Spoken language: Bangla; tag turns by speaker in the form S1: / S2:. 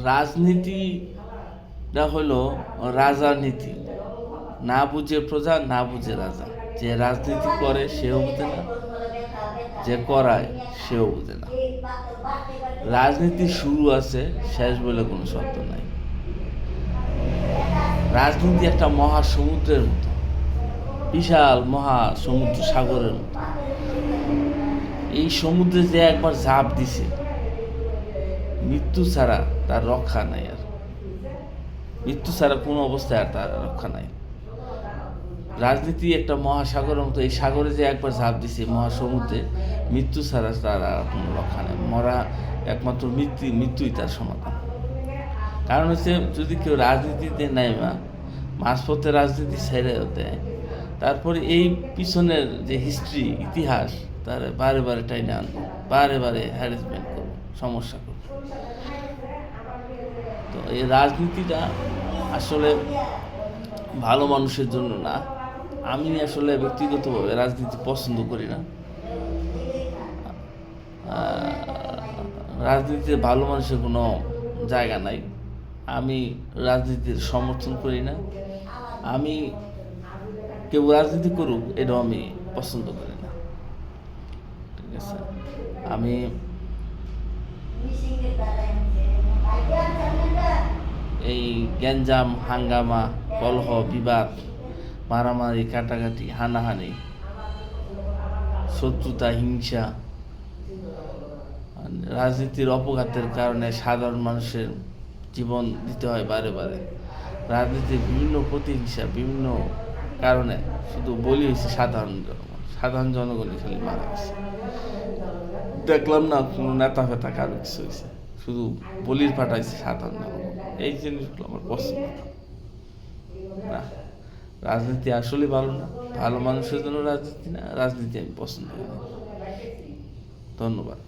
S1: রাজনীতিটা হলো রাজার নীতি। না বুঝে প্রজা, না বুঝে রাজা। যে রাজনীতি করে সেও বুঝে না, যে করায় সেও বুঝে না। রাজনীতির শুরু আছে, শেষ বলে কোনো শব্দ নাই। রাজনীতি একটা মহাসমুদ্রের মতো, বিশাল মহাসমুদ্র সাগরের মতো। এই সমুদ্রে যে একবার ঝাঁপ দিছে, মৃত্যু ছাড়া তার রক্ষা নাই। আর মৃত্যু ছাড়া কোনো অবস্থায় আর তার রক্ষা নাই। রাজনীতি একটা মহাসাগরের মতো, এই সাগরে যে একবার ঝাঁপ দিছে মহাসমুদ্রে, মৃত্যু ছাড়া তার আর কোনো রক্ষা নেই। মরা একমাত্র মৃত্যুই তার সমাধান। কারণ হচ্ছে, যদি কেউ রাজনীতিতে নেমা মাঝপথে রাজনীতি ছেড়ে দেয়, তারপরে এই পিছনের যে হিস্ট্রি, ইতিহাস, তার বারে বারে টাইনে আনবো, বারে বারে হ্যারাসমেন্ট করবো, সমস্যা করবো। তো এই রাজনীতিটা আসলে ভালো মানুষের জন্য না। আমি আসলে ব্যক্তিগতভাবে রাজনীতি পছন্দ করি না। রাজনীতিতে ভালো মানুষের কোনো জায়গা নাই। আমি রাজনীতির সমর্থন করি না। আমি কেউ রাজনীতি করুক, এটাও আমি পছন্দ করি না। ঠিক আছে, আমি এই গ্যাঞ্জাম, হাঙ্গামা, কলহ, বিবাদ, মারামারি, কাটাকাটি, হানাহানি, শত্রুতা, হিংসা, রাজনীতির অপঘাতের কারণে সাধারণ মানুষের জীবন দিতে হয় বারে বারে। রাজনীতির বিভিন্ন প্রতিহিংসা, বিভিন্ন কারণে শুধু বলি হয়েছে সাধারণ জনগণই খালি মারা গেছে। দেখলাম না কোনো নেতা ফেতা কারো কিছু হয়েছে, শুধু বলির ফাটাইছে সাধারণ জনগণ। এই জিনিসগুলো আমার পছন্দ না। রাজনীতি আসলে ভালো না, ভালো মানুষের জন্য রাজনীতি না। রাজনীতি আমি পছন্দ করি না। ধন্যবাদ।